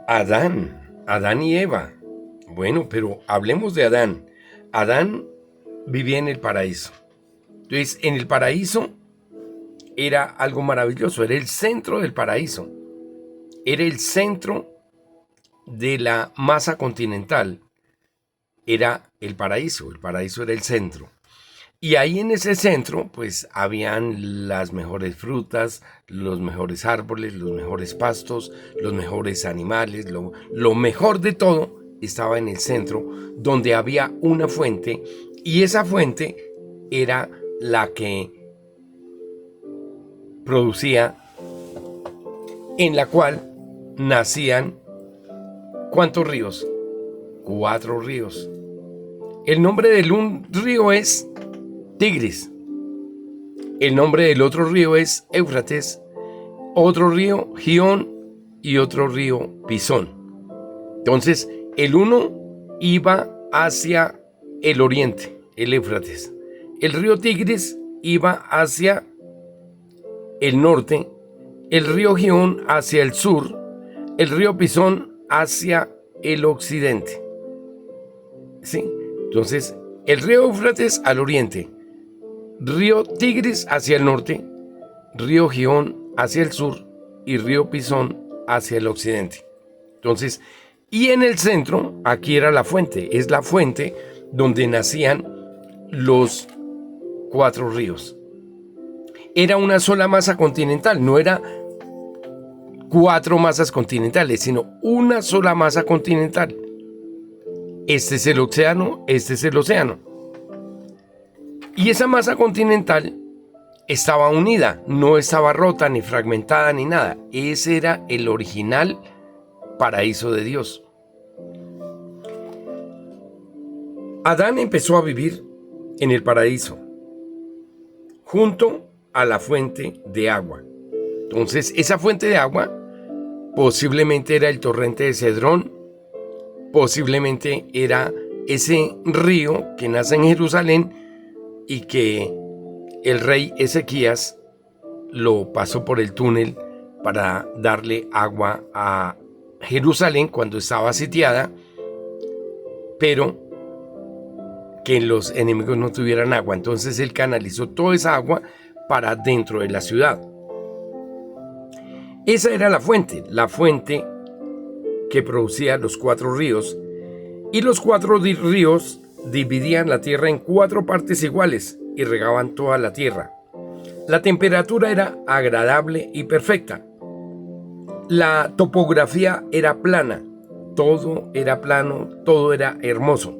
Adán y Eva. Bueno, pero hablemos de Adán. Adán vivía en el paraíso. Entonces, en el paraíso era algo maravilloso, era el centro del paraíso. Era el centro de la masa continental. Era el paraíso era el centro. Y ahí en ese centro, pues, habían las mejores frutas, los mejores árboles, los mejores pastos, los mejores animales, lo mejor de todo estaba en el centro, donde había una fuente, y esa fuente era la que producía, en la cual nacían, ¿cuántos ríos? 4 ríos. El nombre del un río es Tigris. El nombre del otro río es Éufrates, otro río Gihón y otro río Pisón. Entonces, el uno iba hacia el oriente, el Éufrates. El río Tigris iba hacia el norte, el río Gihón hacia el sur, el río Pisón hacia el occidente. ¿Sí? Entonces, el río Éufrates al oriente, río Tigris hacia el norte, río Gihón hacia el sur y río Pisón hacia el occidente. Entonces, y en el centro, aquí era la fuente, es la fuente donde nacían los 4 ríos. Era una sola masa continental, no era 4 masas continentales, sino una sola masa continental. Este es el océano, este es el océano. Y esa masa continental estaba unida, no estaba rota, ni fragmentada, ni nada. Ese era el original paraíso de Dios. Adán empezó a vivir en el paraíso, junto a la fuente de agua. Entonces, esa fuente de agua posiblemente era el torrente de Cedrón, posiblemente era ese río que nace en Jerusalén y que el rey Ezequías lo pasó por el túnel para darle agua a Jerusalén cuando estaba sitiada, pero que los enemigos no tuvieran agua. Entonces él canalizó toda esa agua para dentro de la ciudad. Esa era la fuente que producía los 4 ríos, y los 4 ríos dividían la tierra en 4 partes iguales y regaban toda la tierra. La temperatura era agradable y perfecta. La topografía era plana, todo era plano, todo era hermoso.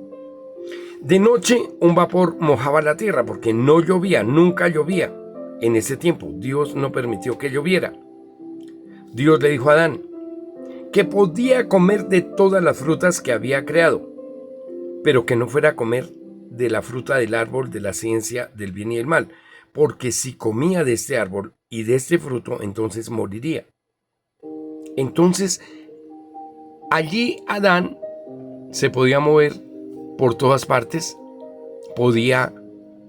De noche un vapor mojaba la tierra porque no llovía, nunca llovía. En ese tiempo Dios no permitió que lloviera. Dios le dijo a Adán que podía comer de todas las frutas que había creado, pero que no fuera a comer de la fruta del árbol de la ciencia del bien y el mal, porque si comía de este árbol y de este fruto, entonces moriría. Entonces, allí Adán se podía mover por todas partes, podía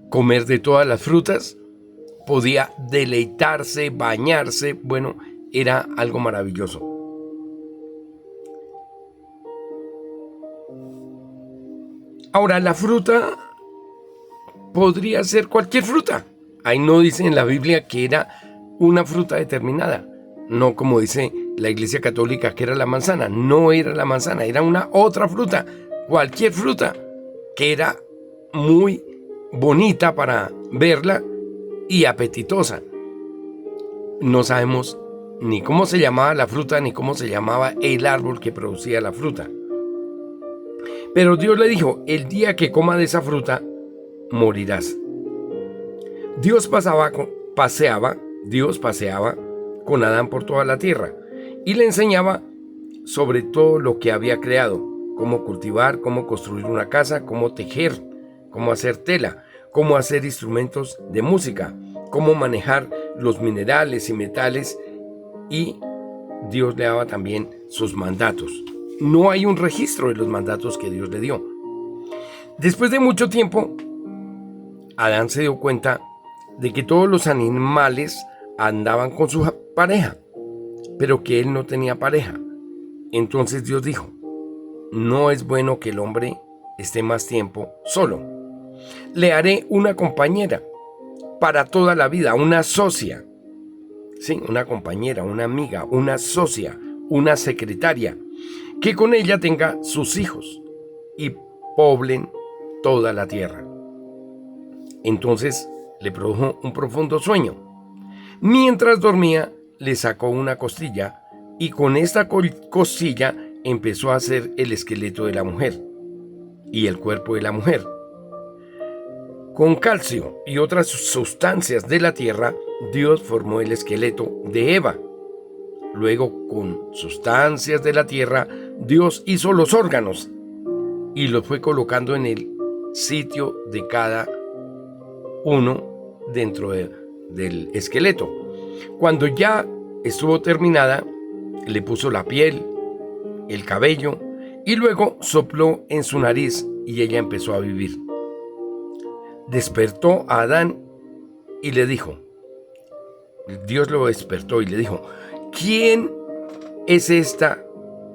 comer de todas las frutas, podía deleitarse, bañarse, bueno, era algo maravilloso. Ahora, la fruta podría ser cualquier fruta. Ahí no dice en la Biblia que era una fruta determinada. No como dice la Iglesia Católica que era la manzana. No era la manzana, era una otra fruta. Cualquier fruta que era muy bonita para verla y apetitosa. No sabemos ni cómo se llamaba la fruta ni cómo se llamaba el árbol que producía la fruta. Pero Dios le dijo, el día que coma de esa fruta, morirás. Dios paseaba con Adán por toda la tierra y le enseñaba sobre todo lo que había creado, cómo cultivar, cómo construir una casa, cómo tejer, cómo hacer tela, cómo hacer instrumentos de música, cómo manejar los minerales y metales, y Dios le daba también sus mandatos. No hay un registro de los mandatos que Dios le dio. Después de mucho tiempo, Adán se dio cuenta de que todos los animales andaban con su pareja, pero que él no tenía pareja. Entonces Dios dijo: no es bueno que el hombre esté más tiempo solo. Le haré una compañera para toda la vida, una socia. Sí, una compañera, una amiga, una socia, una secretaria, que con ella tenga sus hijos y poblen toda la tierra. Entonces le produjo un profundo sueño. Mientras dormía, le sacó una costilla y con esta costilla empezó a hacer el esqueleto de la mujer y el cuerpo de la mujer. Con calcio y otras sustancias de la tierra, Dios formó el esqueleto de Eva. Luego, con sustancias de la tierra, Dios hizo los órganos y los fue colocando en el sitio de cada uno dentro del esqueleto. Cuando ya estuvo terminada, le puso la piel, el cabello y luego sopló en su nariz y ella empezó a vivir. Despertó a Adán y le dijo, Dios lo despertó y le dijo: ¿quién es esta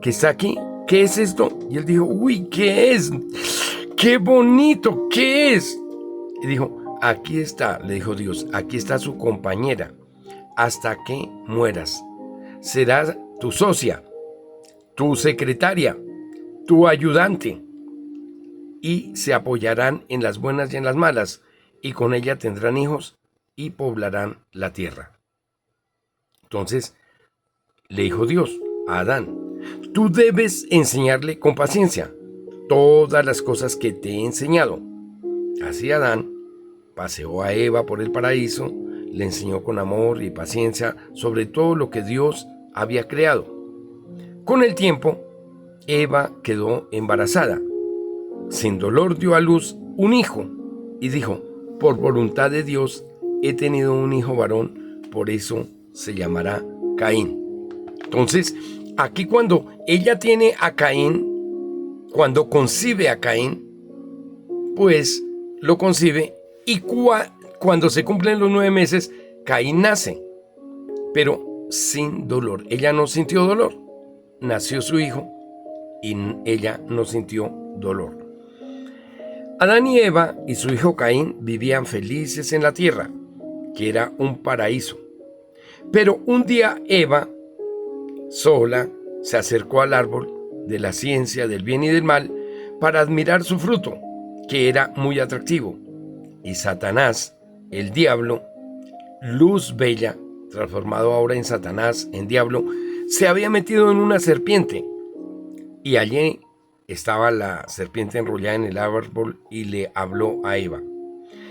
que está aquí? ¿Qué es esto? Y él dijo: uy, ¿qué es? ¡Qué bonito! ¿Qué es? Y dijo: aquí está, le dijo Dios, aquí está su compañera, hasta que mueras. Será tu socia, tu secretaria, tu ayudante, y se apoyarán en las buenas y en las malas, y con ella tendrán hijos y poblarán la tierra. Entonces le dijo Dios a Adán: tú debes enseñarle con paciencia todas las cosas que te he enseñado. Así Adán paseó a Eva por el paraíso, le enseñó con amor y paciencia sobre todo lo que Dios había creado. Con el tiempo, Eva quedó embarazada. Sin dolor dio a luz un hijo y dijo: por voluntad de Dios he tenido un hijo varón, por eso se llamará Caín. Entonces, aquí cuando ella tiene a Caín, cuando concibe a Caín, pues lo concibe y cuando se cumplen los 9 meses, Caín nace, pero sin dolor. Ella no sintió dolor. Nació su hijo y ella no sintió dolor. Adán y Eva y su hijo Caín vivían felices en la tierra, que era un paraíso. Pero un día Eva, sola, se acercó al árbol de la ciencia del bien y del mal para admirar su fruto, que era muy atractivo. Y Satanás, el diablo, luz bella, transformado ahora en Satanás, en diablo, se había metido en una serpiente. Y allí estaba la serpiente enrollada en el árbol y le habló a Eva.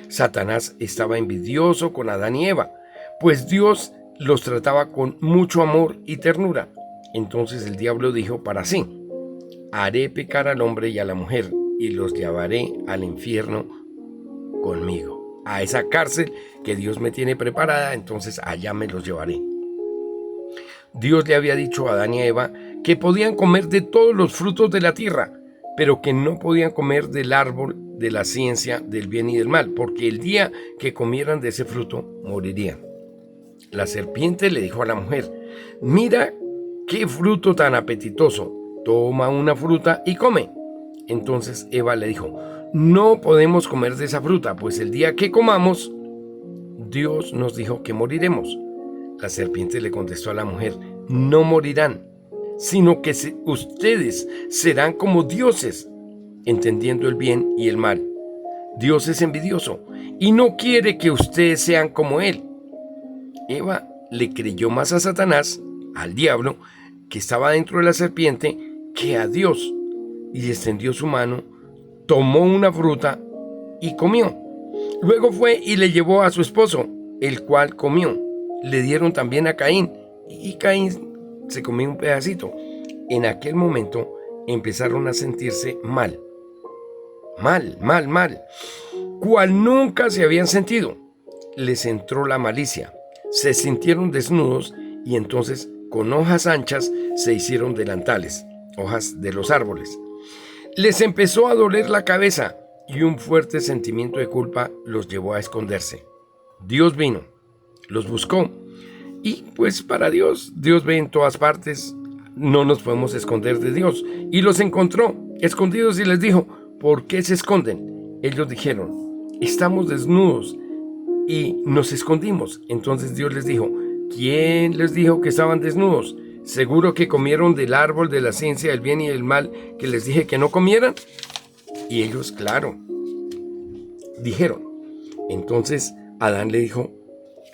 Satanás estaba envidioso con Adán y Eva, pues Dios los trataba con mucho amor y ternura. Entonces el diablo dijo para sí: haré pecar al hombre y a la mujer, y los llevaré al infierno conmigo, a esa cárcel que Dios me tiene preparada, entonces allá me los llevaré. Dios le había dicho a Adán y a Eva que podían comer de todos los frutos de la tierra, pero que no podían comer del árbol de la ciencia del bien y del mal, porque el día que comieran de ese fruto morirían. La serpiente le dijo a la mujer: mira qué fruto tan apetitoso, toma una fruta y come. Entonces Eva le dijo: no podemos comer de esa fruta, pues el día que comamos, Dios nos dijo que moriremos. La serpiente le contestó a la mujer: no morirán, sino que ustedes serán como dioses, entendiendo el bien y el mal. Dios es envidioso y no quiere que ustedes sean como él. Eva le creyó más a Satanás, al diablo, que estaba dentro de la serpiente, que a Dios, y extendió su mano, tomó una fruta y comió. Luego fue y le llevó a su esposo, el cual comió. Le dieron también a Caín, y Caín se comió un pedacito. En aquel momento empezaron a sentirse mal, cual nunca se habían sentido. Les entró la malicia, se sintieron desnudos y entonces con hojas anchas se hicieron delantales, hojas de los árboles. Les empezó a doler la cabeza y un fuerte sentimiento de culpa los llevó a esconderse. Dios vino, los buscó y pues para Dios ve en todas partes, no nos podemos esconder de Dios. Y los encontró escondidos y les dijo: ¿por qué se esconden? Ellos dijeron: estamos desnudos y nos escondimos. Entonces Dios les dijo: ¿quién les dijo que estaban desnudos? ¿Seguro que comieron del árbol de la ciencia del bien y del mal que les dije que no comieran? Y ellos, claro, dijeron. Entonces Adán le dijo: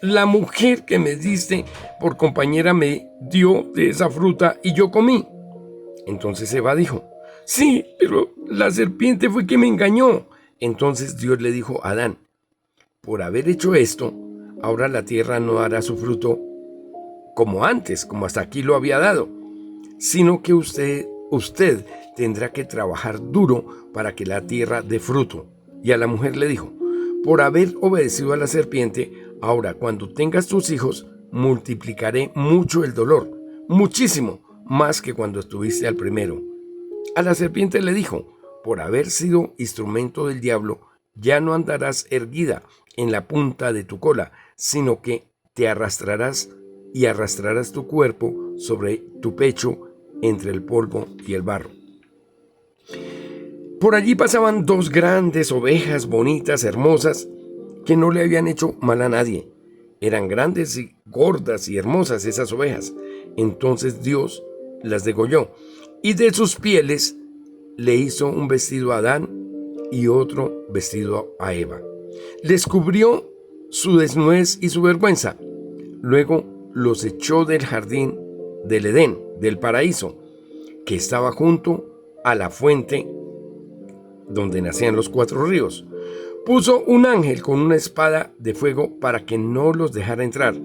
la mujer que me diste por compañera me dio de esa fruta y yo comí. Entonces Eva dijo: sí, pero la serpiente fue que me engañó. Entonces Dios le dijo a Adán: por haber hecho esto, ahora la tierra no dará su fruto como antes, como hasta aquí lo había dado, sino que usted tendrá que trabajar duro para que la tierra dé fruto. Y a la mujer le dijo: por haber obedecido a la serpiente, ahora cuando tengas tus hijos, multiplicaré mucho el dolor, muchísimo más que cuando estuviste al primero. A la serpiente le dijo: por haber sido instrumento del diablo, ya no andarás erguida en la punta de tu cola, sino que te arrastrarás y arrastrarás tu cuerpo sobre tu pecho entre el polvo y el barro. Por allí pasaban dos grandes ovejas bonitas, hermosas, que no le habían hecho mal a nadie. Eran grandes y gordas y hermosas esas ovejas. Entonces Dios las degolló y de sus pieles le hizo un vestido a Adán y otro vestido a Eva. Les cubrió su desnudez y su vergüenza. Luego los echó del jardín del Edén, del paraíso, que estaba junto a la fuente donde nacían los 4 ríos. Puso un ángel con una espada de fuego para que no los dejara entrar,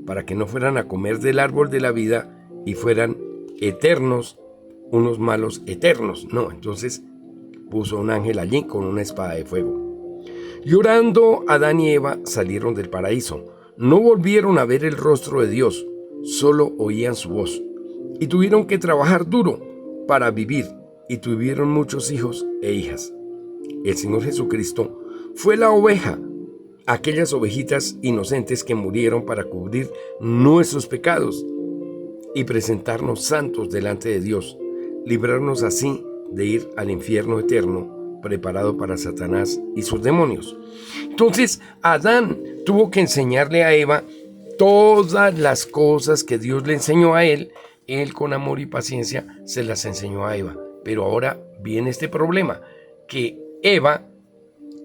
para que no fueran a comer del árbol de la vida y fueran eternos, unos malos eternos. No, entonces puso un ángel allí con una espada de fuego. Llorando, Adán y Eva salieron del paraíso. No volvieron a ver el rostro de Dios, solo oían su voz. Y tuvieron que trabajar duro para vivir, y tuvieron muchos hijos e hijas. El Señor Jesucristo fue la oveja, aquellas ovejitas inocentes que murieron para cubrir nuestros pecados y presentarnos santos delante de Dios, librarnos así de ir al infierno eterno preparado para Satanás y sus demonios. Entonces Adán tuvo que enseñarle a Eva todas las cosas que Dios le enseñó a él. Él con amor y paciencia se las enseñó a Eva. Pero ahora viene este problema, que Eva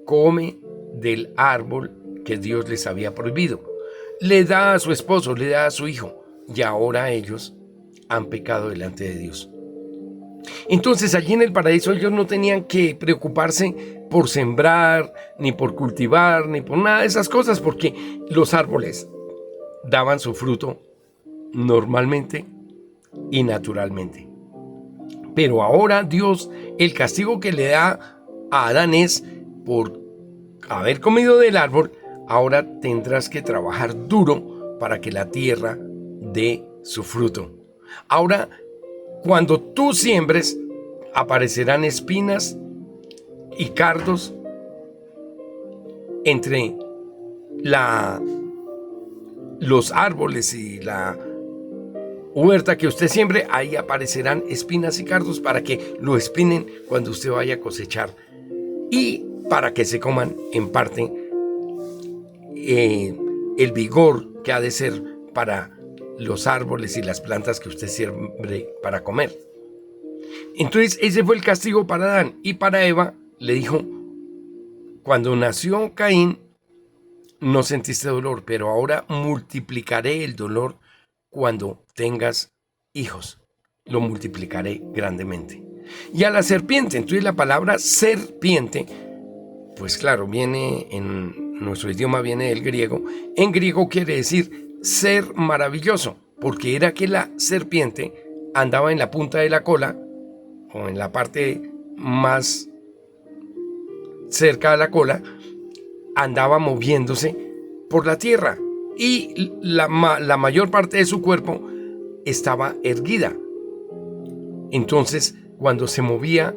come del árbol que Dios les había prohibido. Le da a su esposo, le da a su hijo, y ahora ellos han pecado delante de Dios. Entonces allí en el paraíso ellos no tenían que preocuparse por sembrar, ni por cultivar, ni por nada de esas cosas, porque los árboles daban su fruto normalmente y naturalmente. Pero ahora Dios, el castigo que le da a Adán es por haber comido del árbol. Ahora tendrás que trabajar duro para que la tierra dé su fruto. Ahora, cuando tú siembres, aparecerán espinas y cardos entre los árboles y la huerta que usted siembre. Ahí aparecerán espinas y cardos para que lo espinen cuando usted vaya a cosechar y para que se coman en parte el vigor que ha de ser para los árboles y las plantas que usted siembre para comer. Entonces ese fue el castigo para Adán. Y para Eva le dijo: cuando nació Caín no sentiste dolor, pero ahora multiplicaré el dolor cuando tengas hijos. Lo multiplicaré grandemente. Y a la serpiente, entonces la palabra serpiente, pues claro, viene en nuestro idioma, viene del griego. En griego quiere decir ser maravilloso, porque era que la serpiente andaba en la punta de la cola, o en la parte más cerca de la cola, andaba moviéndose por la tierra y la mayor parte de su cuerpo estaba erguida. Entonces, cuando se movía,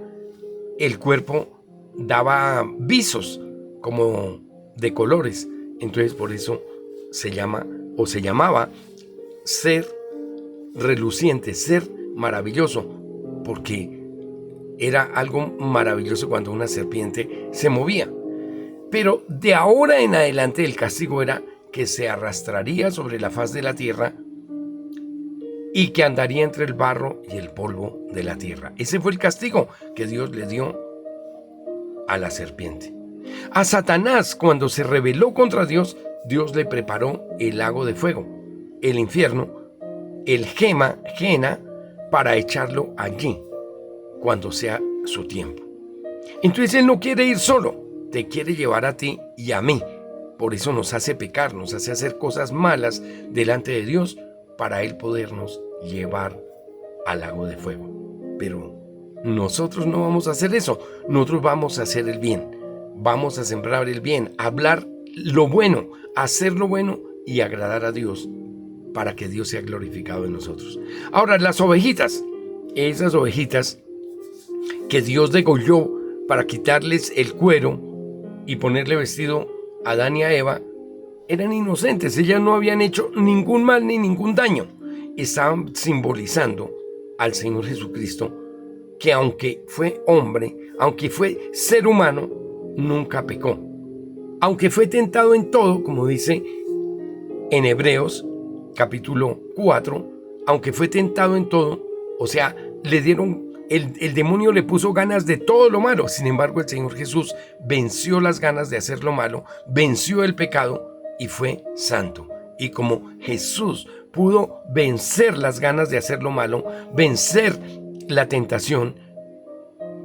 el cuerpo daba visos como de colores. Entonces, por eso se llama o se llamaba ser reluciente, ser maravilloso, porque era algo maravilloso cuando una serpiente se movía. Pero de ahora en adelante el castigo era que se arrastraría sobre la faz de la tierra y que andaría entre el barro y el polvo de la tierra. Ese fue el castigo que Dios le dio a la serpiente. A Satanás, cuando se rebeló contra Dios, Dios le preparó el lago de fuego, el infierno, el Gena, para echarlo allí cuando sea su tiempo. Entonces Él no quiere ir solo, te quiere llevar a ti y a mí. Por eso nos hace pecar, nos hace hacer cosas malas delante de Dios para Él podernos llevar al lago de fuego. Pero nosotros no vamos a hacer eso, nosotros vamos a hacer el bien, vamos a sembrar el bien, hablar lo bueno, hacer lo bueno y agradar a Dios para que Dios sea glorificado en nosotros. Ahora, las ovejitas, esas ovejitas que Dios degolló para quitarles el cuero y ponerle vestido a Adán y a Eva, eran inocentes, ellas no habían hecho ningún mal ni ningún daño. Estaban simbolizando al Señor Jesucristo, que aunque fue hombre, aunque fue ser humano, nunca pecó. Aunque fue tentado en todo, como dice en Hebreos capítulo 4, aunque fue tentado en todo, o sea, el demonio le puso ganas de todo lo malo. Sin embargo, el Señor Jesús venció las ganas de hacer lo malo, venció el pecado y fue santo. Y como Jesús pudo vencer las ganas de hacer lo malo, vencer la tentación,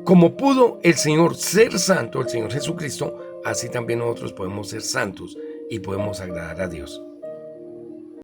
como pudo el Señor ser santo, el Señor Jesucristo, así también nosotros podemos ser santos y podemos agradar a Dios.